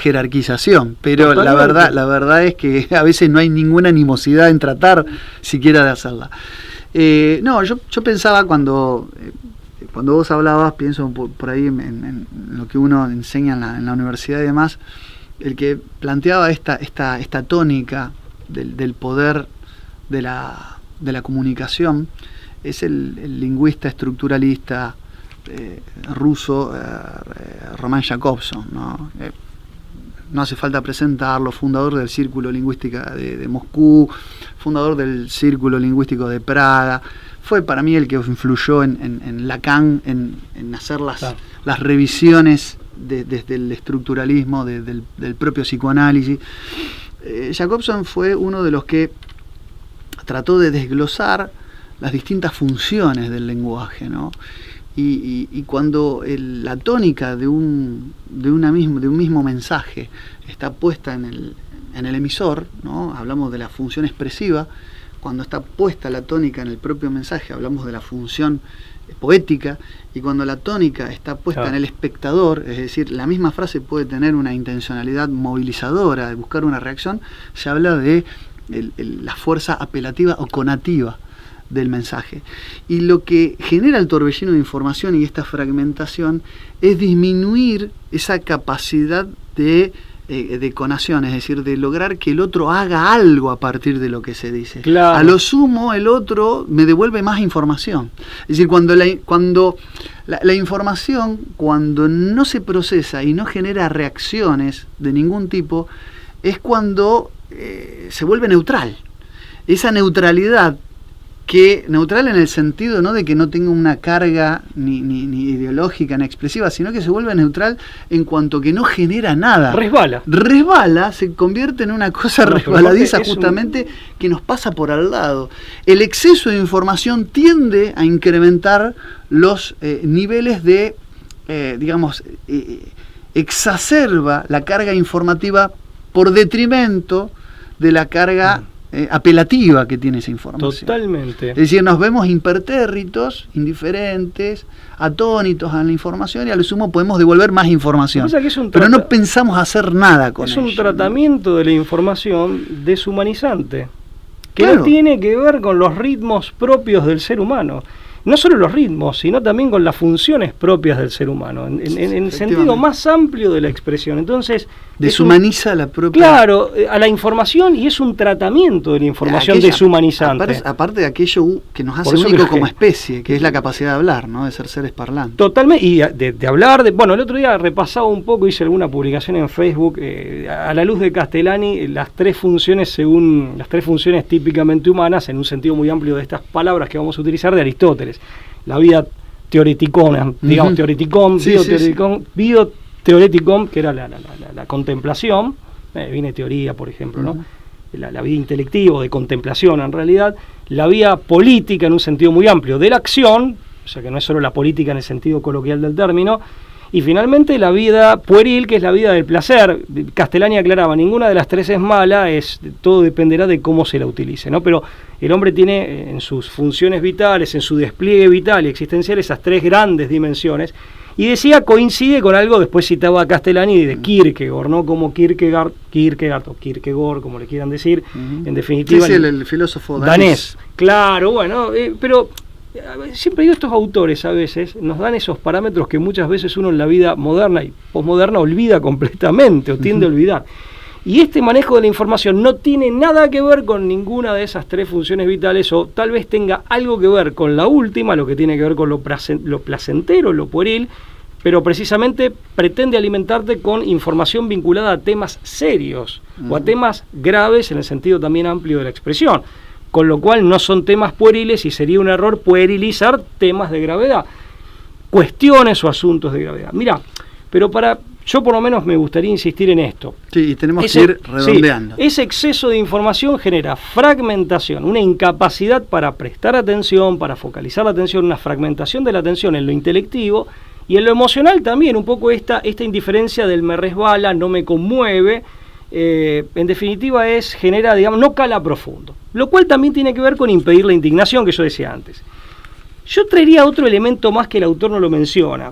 S2: jerarquización, pero la verdad es que a veces no hay ninguna animosidad en tratar siquiera de hacerla. Yo pensaba cuando vos hablabas, pienso por ahí en lo que uno enseña en la universidad y demás, el que planteaba esta tónica del poder de la comunicación es el lingüista estructuralista ruso Roman Jakobson, ¿no? No hace falta presentarlo, fundador del Círculo Lingüístico de Moscú, fundador del Círculo Lingüístico de Praga. Fue para mí el que influyó en Lacan, en hacer las revisiones desde el estructuralismo, del propio psicoanálisis. Jakobson fue uno de los que trató de desglosar las distintas funciones del lenguaje, ¿no? Y cuando la tónica de un mismo mensaje está puesta en el emisor, ¿no? Hablamos de la función expresiva. Cuando está puesta la tónica en el propio mensaje, hablamos de la función poética. Y cuando la tónica está puesta en el espectador, es decir, la misma frase puede tener una intencionalidad movilizadora de buscar una reacción, se habla de la fuerza apelativa o conativa del mensaje. Y lo que genera el torbellino de información y esta fragmentación es disminuir esa capacidad de conación, es decir, de lograr que el otro haga algo a partir de lo que se dice.
S3: Claro.
S2: A lo sumo, el otro me devuelve más información. Es decir, cuando la información, cuando no se procesa y no genera reacciones de ningún tipo, es cuando se vuelve neutral. Esa neutralidad, neutral en el sentido no de que no tenga una carga ni ideológica ni expresiva, sino que se vuelve neutral en cuanto que no genera nada. Resbala, se convierte en una cosa resbaladiza justamente que nos pasa por al lado. El exceso de información tiende a incrementar los niveles de, exacerba la carga informativa por detrimento de la carga apelativa que tiene esa información.
S3: Totalmente.
S2: Es decir, nos vemos impertérritos, indiferentes, atónitos a la información y a lo sumo podemos devolver más información. Pero no pensamos hacer nada con eso.
S3: Es un tratamiento de la información deshumanizante, que no tiene que ver con los ritmos propios del ser humano. no solo los ritmos, sino también con las funciones propias del ser humano, en el sentido más amplio de la expresión. Entonces,
S2: deshumaniza la propia...
S3: Claro, a la información, y es un tratamiento de la información deshumanizante.
S2: Aparte de aquello que nos hace único como especie, que es la capacidad de hablar, ¿no? De ser seres parlantes.
S3: Totalmente, y de hablar, bueno, el otro día repasaba un poco, hice alguna publicación en Facebook, a la luz de Castellani, las tres funciones típicamente humanas, en un sentido muy amplio de estas palabras que vamos a utilizar, de Aristóteles. La vida teoreticona, digamos, teoreticón, bioteoreticón, que era la contemplación, viene teoría, por ejemplo, ¿no? La vida intelectiva, de contemplación en realidad, la vía política en un sentido muy amplio, de la acción, o sea que no es solo la política en el sentido coloquial del término, y finalmente la vida pueril, que es la vida del placer. Castellani aclaraba, ninguna de las tres es mala, todo dependerá de cómo se la utilice, ¿no? Pero el hombre tiene en sus funciones vitales, en su despliegue vital y existencial, esas tres grandes dimensiones. Y decía, coincide con algo, después citaba a Castellani de Kierkegaard, ¿no? Como Kierkegaard o Kierkegaard, como le quieran decir, en definitiva.
S2: Sí, el filósofo
S3: danés. Claro, bueno, pero siempre digo, estos autores a veces nos dan esos parámetros que muchas veces uno en la vida moderna y posmoderna olvida completamente o tiende a olvidar. Y este manejo de la información no tiene nada que ver con ninguna de esas tres funciones vitales, o tal vez tenga algo que ver con la última, lo que tiene que ver con lo placentero, lo pueril, pero precisamente pretende alimentarte con información vinculada a temas serios o a temas graves en el sentido también amplio de la expresión. Con lo cual no son temas pueriles y sería un error puerilizar temas de gravedad, cuestiones o asuntos de gravedad. Mirá, pero yo por lo menos me gustaría insistir en esto.
S2: Sí, y tenemos que ir redondeando.
S3: Ese exceso de información genera fragmentación, una incapacidad para prestar atención, para focalizar la atención, una fragmentación de la atención en lo intelectivo y en lo emocional también, un poco esta indiferencia del me resbala, no me conmueve. En definitiva genera, digamos, no cala profundo, lo cual también tiene que ver con impedir la indignación que yo decía antes. Yo traería otro elemento más que el autor no lo menciona.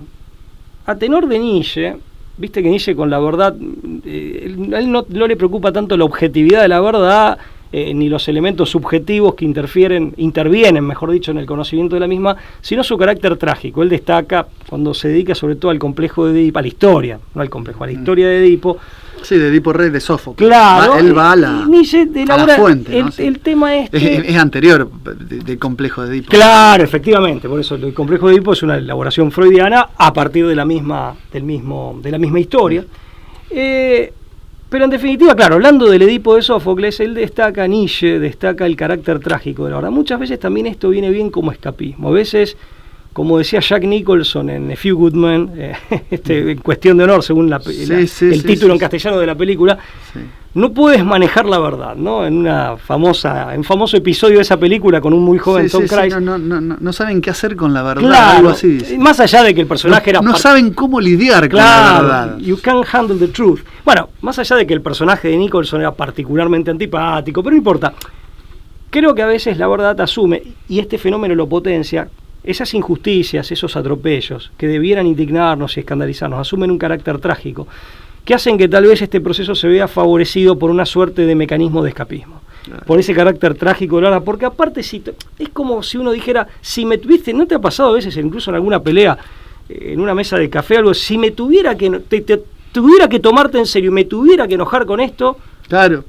S3: A tenor de Nietzsche, viste que Nietzsche con la verdad, a él no le preocupa tanto la objetividad de la verdad, ni los elementos subjetivos que intervienen, mejor dicho, en el conocimiento de la misma, sino su carácter trágico. Él destaca, cuando se dedica sobre todo al complejo de Edipo, a la historia, no al complejo, a la historia de Edipo.
S2: Sí, de Edipo Rey de Sófocles.
S3: Claro,
S2: él va a la fuente, ¿no?
S3: El tema
S2: es anterior del complejo de Edipo.
S3: Claro, efectivamente, por eso el complejo de Edipo es una elaboración freudiana a partir de la misma historia. Pero en definitiva, claro, hablando del Edipo de Sófocles, él destaca, Nietzsche destaca el carácter trágico de la verdad. Muchas veces también esto viene bien como escapismo. A veces, como decía Jack Nicholson en A Few Good Men, en Cuestión de Honor, según el título en castellano de la película, no puedes manejar la verdad, ¿no? En un famoso episodio de esa película con un muy joven Tom Cruise.
S2: No saben qué hacer con la verdad,
S3: claro,
S2: algo así. Dice.
S3: Más allá de que el personaje
S2: no saben cómo lidiar con la verdad.
S3: You can't handle the truth. Bueno, más allá de que el personaje de Nicholson era particularmente antipático, pero no importa. Creo que a veces la verdad asume, y este fenómeno lo potencia, esas injusticias, esos atropellos que debieran indignarnos y escandalizarnos, asumen un carácter trágico, que hacen que tal vez este proceso se vea favorecido por una suerte de mecanismo de escapismo, por ese carácter trágico de la verdad, porque aparte es como si uno dijera, si me tuviste, ¿no te ha pasado a veces incluso en alguna pelea, en una mesa de café, algo, si me tuviera que tuviera que tomarte en serio y me tuviera que enojar con esto,
S2: claro,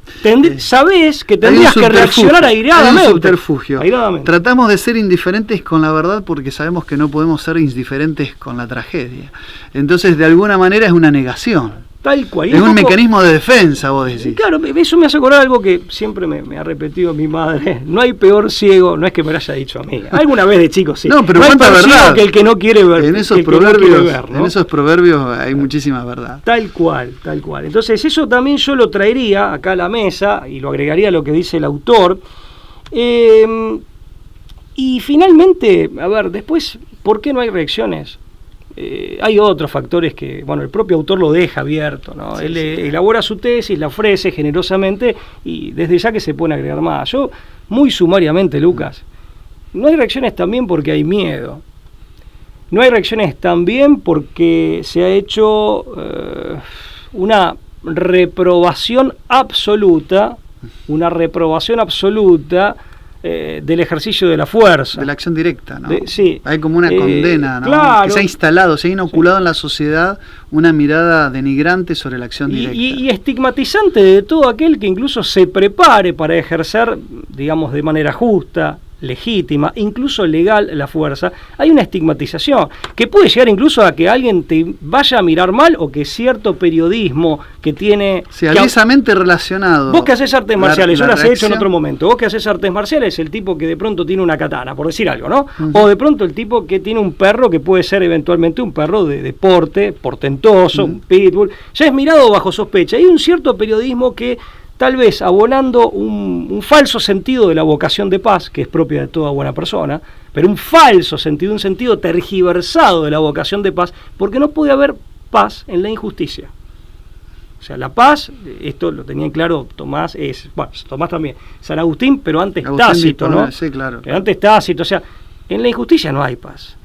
S3: sabés que tendrías que reaccionar airadamente.
S2: Hay un subterfugio. Tratamos de ser indiferentes con la verdad porque sabemos que no podemos ser indiferentes con la tragedia. Entonces, de alguna manera es una negación.
S3: Tal cual.
S2: Es un mecanismo de defensa, vos decís.
S3: Claro, eso me hace acordar algo que siempre me ha repetido mi madre. No hay peor ciego, no es que me lo haya dicho a mí. Alguna vez de chico sí.
S2: No, pero no hay peor ciego
S3: que el que no quiere ver.
S2: En esos proverbios hay muchísima verdad.
S3: Tal cual. Entonces eso también yo lo traería acá a la mesa y lo agregaría a lo que dice el autor. Y finalmente, a ver, después, ¿por qué no hay reacciones? Hay otros factores que, bueno, el propio autor lo deja abierto, ¿no? Él elabora su tesis, la ofrece generosamente y desde ya que se pueden agregar más. Yo, muy sumariamente, Lucas, no hay reacciones también porque hay miedo. No hay reacciones también porque se ha hecho una reprobación absoluta del ejercicio de la fuerza.
S2: De la acción directa, ¿no?
S3: Sí.
S2: Hay como una condena, ¿no?
S3: Claro.
S2: Que se ha instalado, se ha inoculado en la sociedad una mirada denigrante sobre la acción directa.
S3: Y estigmatizante de todo aquel que incluso se prepare para ejercer, digamos, de manera justa, legítima, incluso legal la fuerza. Hay una estigmatización que puede llegar incluso a que alguien te vaya a mirar mal, o que cierto periodismo que tiene...
S2: Sí, abiertamente relacionado.
S3: Vos que haces artes marciales, yo las he hecho en otro momento, vos que haces artes marciales, el tipo que de pronto tiene una katana, por decir algo, ¿no? O de pronto el tipo que tiene un perro que puede ser eventualmente un perro de deporte, portentoso, un pitbull, ya es mirado bajo sospecha. Hay un cierto periodismo que, tal vez abonando un falso sentido de la vocación de paz, que es propia de toda buena persona, pero un falso sentido, un sentido tergiversado de la vocación de paz, porque no puede haber paz en la injusticia. O sea, la paz, esto lo tenía en claro Tomás, Tomás también, San Agustín, pero antes Tácito, ¿no?
S2: Sí, claro.
S3: Pero antes Tácito, o sea, en la injusticia no hay paz.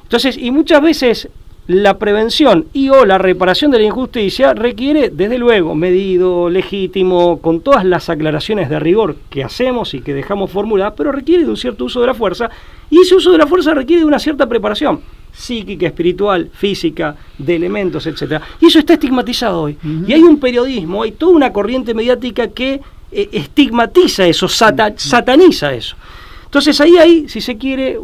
S3: Entonces, y muchas veces la prevención y o la reparación de la injusticia requiere, desde luego, medido, legítimo, con todas las aclaraciones de rigor que hacemos y que dejamos formular, pero requiere de un cierto uso de la fuerza, y ese uso de la fuerza requiere de una cierta preparación psíquica, espiritual, física, de elementos, etcétera. Y eso está estigmatizado hoy. Y hay un periodismo, hay toda una corriente mediática que estigmatiza eso, sataniza eso. Entonces ahí hay, si se quiere,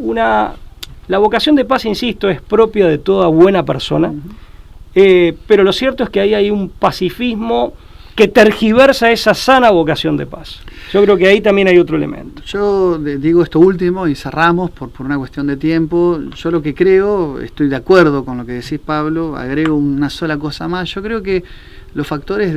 S3: la vocación de paz, insisto, es propia de toda buena persona, pero lo cierto es que ahí hay un pacifismo que tergiversa esa sana vocación de paz. Yo creo que ahí también hay otro elemento.
S2: Yo digo esto último y cerramos por una cuestión de tiempo. Yo lo que creo, estoy de acuerdo con lo que decís, Pablo, agrego una sola cosa más. Yo creo que los factores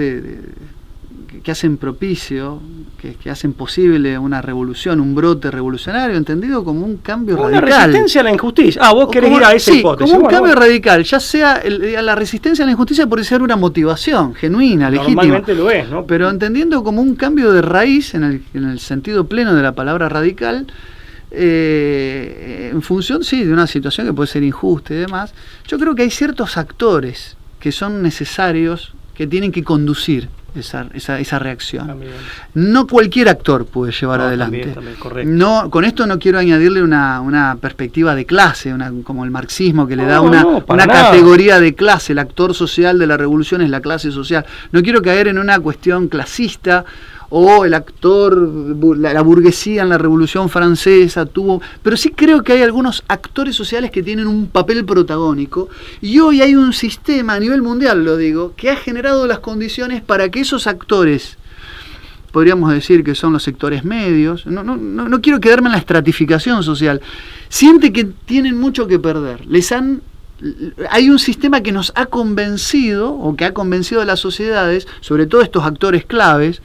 S2: que hacen propicio, que hacen posible una revolución, un brote revolucionario, entendido como un cambio radical.
S3: Una resistencia a la injusticia. Vos querés ir a esa hipótesis.
S2: Como un cambio radical, ya sea la resistencia a la injusticia puede ser una motivación genuina, legítima.
S3: Normalmente lo es, ¿no?
S2: Pero entendiendo como un cambio de raíz, en el sentido pleno de la palabra radical, en función, sí, de una situación que puede ser injusta y demás. Yo creo que hay ciertos actores que son necesarios, que tienen que conducir esa reacción. También. No cualquier actor puede llevar adelante.
S3: También, correcto.
S2: No, con esto no quiero añadirle una perspectiva de clase, como el marxismo que le da una categoría de clase. El actor social de la revolución es la clase social. No quiero caer en una cuestión clasista, o el actor, la burguesía en la Revolución Francesa tuvo... Pero sí creo que hay algunos actores sociales que tienen un papel protagónico, y hoy hay un sistema a nivel mundial, lo digo, que ha generado las condiciones para que esos actores, podríamos decir que son los sectores medios, no quiero quedarme en la estratificación social, siente que tienen mucho que perder, hay un sistema que nos ha convencido, o que ha convencido a las sociedades, sobre todo estos actores claves,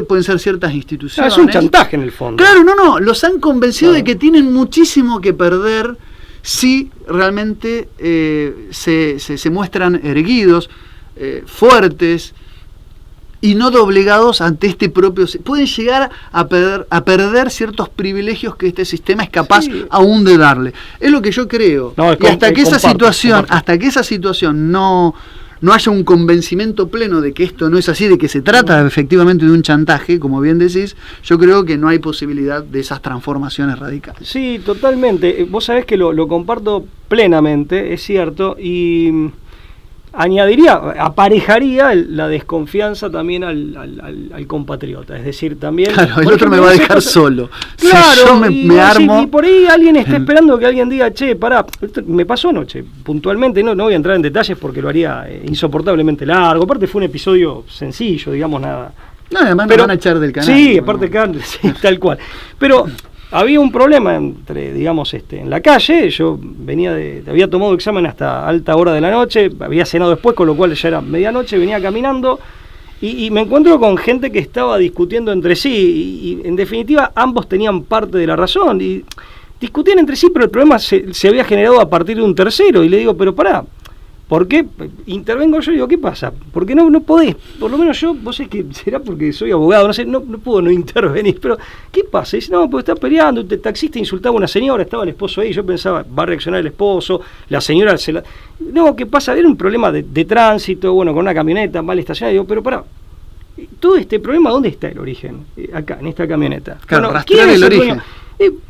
S2: pueden ser ciertas instituciones.
S3: Es un chantaje en el fondo.
S2: Claro, los han convencido de que tienen muchísimo que perder si realmente se muestran erguidos, fuertes, y no doblegados ante este propio... Pueden llegar a perder ciertos privilegios que este sistema es capaz aún de darle. Es lo que yo creo. Y hasta que esa situación no haya un convencimiento pleno de que esto no es así, de que se trata efectivamente de un chantaje, como bien decís, yo creo que no hay posibilidad de esas transformaciones radicales.
S3: Sí, totalmente. Vos sabés que lo comparto plenamente, es cierto, y... aparejaría la desconfianza también al compatriota, es decir, también...
S2: Claro, el otro me va a dejar solo.
S3: Claro,
S2: si yo me armo...
S3: Y por ahí alguien está esperando que alguien diga, che, pará, esto me pasó anoche, puntualmente, no voy a entrar en detalles porque lo haría insoportablemente largo, aparte fue un episodio sencillo, digamos, nada...
S2: No, además me van a echar del canal.
S3: Sí, aparte sí, tal cual. Pero... había un problema en la calle. Yo había tomado examen hasta alta hora de la noche, había cenado después, con lo cual ya era medianoche, venía caminando y me encuentro con gente que estaba discutiendo entre sí y en definitiva ambos tenían parte de la razón y discutían entre sí, pero el problema se había generado a partir de un tercero y le digo, pero pará, ¿por qué? Intervengo yo y digo, ¿qué pasa? ¿Por qué no podés? Por lo menos yo, vos sabés que será porque soy abogado, no sé, no puedo no intervenir, pero ¿qué pasa? Y dice, no, porque está peleando, el taxista insultaba a una señora, estaba el esposo ahí, yo pensaba, va a reaccionar el esposo, la señora No, ¿qué pasa? Era un problema de tránsito, con una camioneta mal estacionada, digo, pero pará, Todo este problema, ¿dónde está el origen? Acá, en esta camioneta.
S2: Claro, rastrear el origen.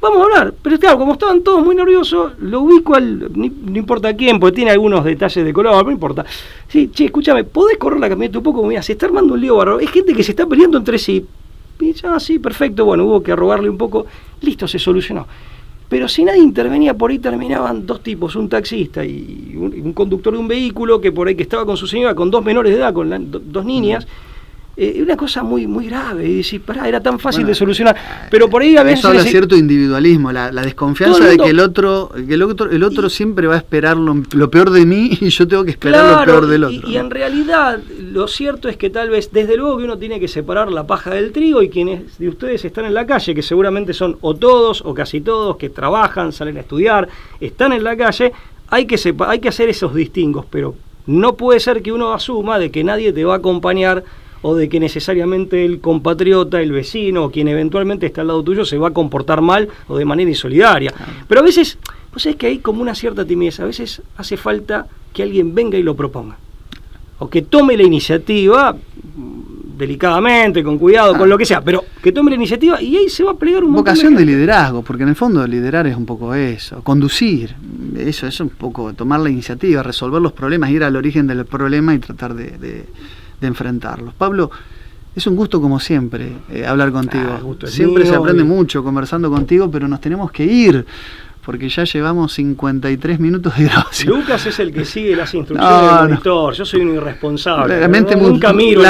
S3: Vamos a hablar, pero claro, como estaban todos muy nerviosos, lo ubico no importa quién, porque tiene algunos detalles de color, no importa. Sí, che, escúchame, ¿podés correr la camioneta un poco? Mira, se está armando un lío bárbaro. Es gente que se está peleando entre sí. Y ya, sí, perfecto, bueno, hubo que robarle un poco. Listo, se solucionó. Pero si nadie intervenía, por ahí terminaban dos tipos, un taxista y un conductor de un vehículo que por ahí que estaba con su señora, con dos menores de edad, con dos niñas. Una cosa muy muy grave, y decir, pará, era tan fácil de solucionar, pero por ahí a veces...
S2: Eso habla cierto individualismo, la desconfianza de que el otro siempre va a esperar lo peor de mí y yo tengo que esperar lo peor del otro.
S3: Y en realidad lo cierto es que tal vez, desde luego que uno tiene que separar la paja del trigo, y quienes de ustedes están en la calle, que seguramente son o todos o casi todos, que trabajan, salen a estudiar, están en la calle, hay que hacer esos distingos, pero no puede ser que uno asuma de que nadie te va a acompañar, o de que necesariamente el compatriota, el vecino, o quien eventualmente está al lado tuyo se va a comportar mal o de manera insolidaria. Pero a veces, pues es que hay como una cierta timidez, a veces hace falta que alguien venga y lo proponga, o que tome la iniciativa, delicadamente, con cuidado, con lo que sea, pero que tome la iniciativa y ahí se va a plegar un montón
S2: vocación de liderazgo, porque en el fondo liderar es un poco eso, conducir, eso es un poco tomar la iniciativa, resolver los problemas, ir al origen del problema y tratar de enfrentarlos. Pablo, es un gusto como siempre hablar contigo. Siempre se aprende mucho conversando contigo, pero nos tenemos que ir porque ya llevamos 53 minutos de grabación.
S3: Lucas es el que sigue las instrucciones del monitor, yo soy un irresponsable.
S2: La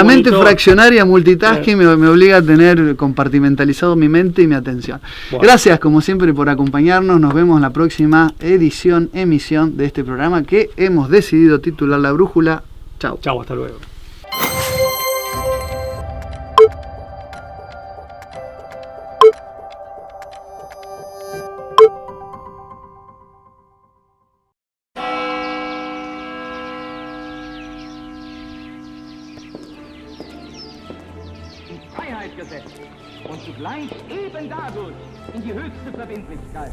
S2: mente fraccionaria, multitasking, me obliga a tener compartimentalizado mi mente y mi atención. Bueno. Gracias como siempre por acompañarnos, nos vemos en la próxima emisión de este programa que hemos decidido titular La Brújula. Chau.
S3: Chau, hasta luego.
S1: Und zugleich eben dadurch in die höchste Verbindlichkeit.